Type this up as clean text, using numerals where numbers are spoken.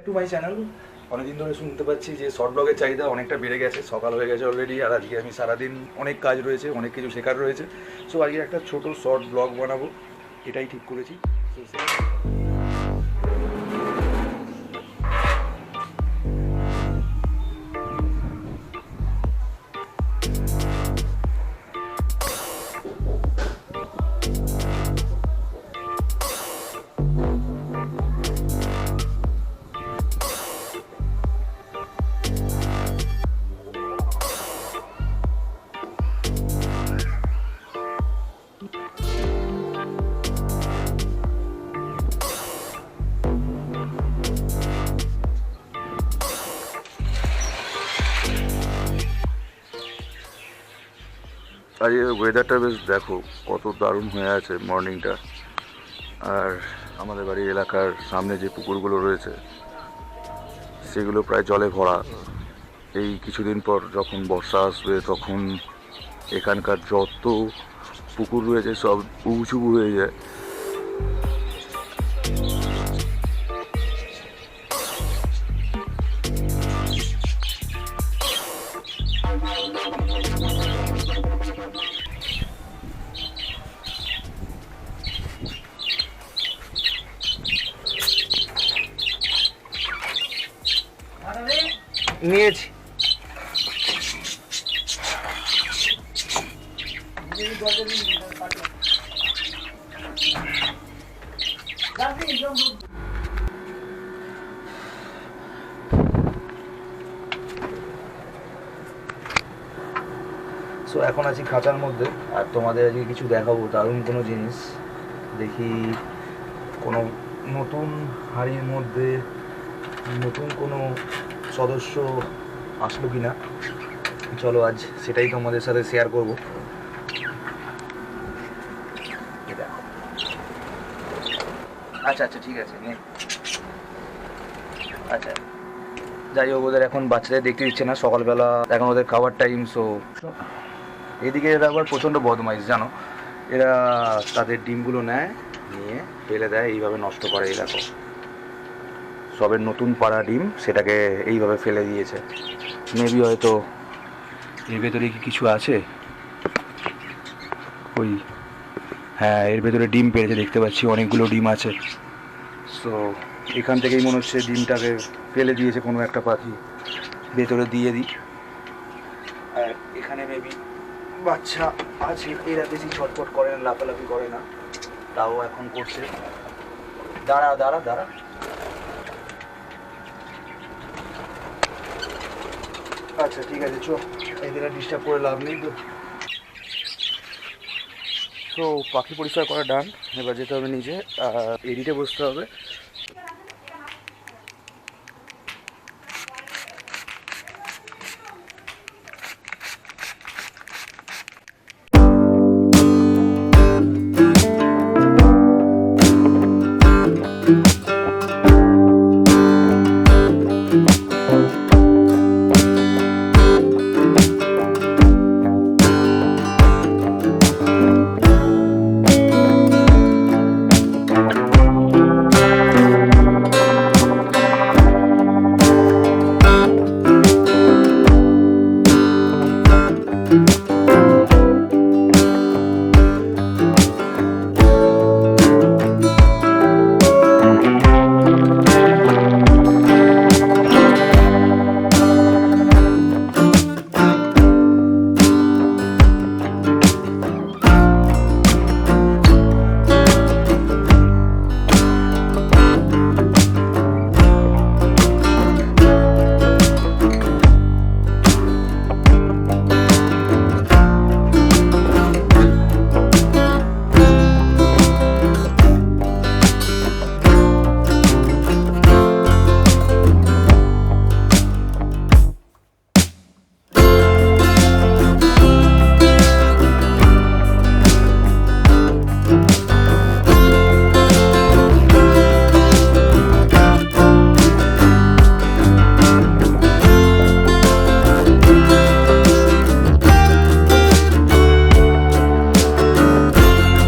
To my channel. অনেকদিন ধরে শুনতে পাচ্ছি যে শর্ট ব্লগের চাহিদা অনেকটা বেড়ে গেছে, সকাল হয়ে গেছে অলরেডি, আর আজকে আমি সারাদিন অনেক কাজ রয়েছে, অনেক কিছু শেখার রয়েছে। সো আজকে একটা ছোট শর্ট ব্লগ বানাবো, এটাই ঠিক করেছি। আর এই ওয়েদারটা বেশ দেখো কত দারুণ হয়ে আছে মর্নিংটা। আর আমাদের বাড়ির এলাকার সামনে যে পুকুরগুলো রয়েছে সেগুলো প্রায় জলে ভরা। এই কিছুদিন পর যখন বর্ষা আসবে তখন এখানকার যত পুকুর রয়েছে সব উবুচুবু হয়ে যায়। নিয়েছি সো এখন আছি খাঁচার মধ্যে, আর তোমাদের আজকে কিছু দেখাবো দারুণ কোনো জিনিস। দেখি কোনো নতুন হাড়ির মধ্যে নতুন কোনো সদস্য আসলো কি না, চলো আজ সেটাই তোমাদের সাথে শেয়ার করবো। আচ্ছা আচ্ছা ঠিক আছে, আচ্ছা যাই হোক, ওদের এখন বাচ্চাদের দেখতে দিচ্ছে না, সকালবেলা এখন ওদের খাবার টাইম। সো এদিকে এরা আবার প্রচণ্ড বদমাইশ জানো, এরা তাদের ডিমগুলো নেয়, নিয়ে ফেলে দেয়, এইভাবে নষ্ট করে। এই দেখো সবের নতুন পাড়া ডিম, সেটাকে এইভাবে ফেলে দিয়েছে। মেবি হয়তো এর ভেতরে কি কিছু আছে, ওই হ্যাঁ এর ভেতরে ডিম পেরেছে, দেখতে পাচ্ছি অনেকগুলো ডিম আছে। সো এখান থেকেই মনে হচ্ছে ডিমটাকে ফেলে দিয়েছে কোনো একটা পাখি, ভেতরে দিয়ে দিই। আর এখানে মেবি বাচ্চা আছে, এরা বেশি ছটফট করে না, লাফালাফি করে না, তাও এখন করছে। দাঁড়া দাঁড়া দাঁড়া, আচ্ছা ঠিক আছে চো, এদের ডিস্টার্ব করে লাভ নেই তো। তো পাখি পরিষ্কার করা ডান, এবার যেতে হবে নিচে, এডিটে বসতে হবে।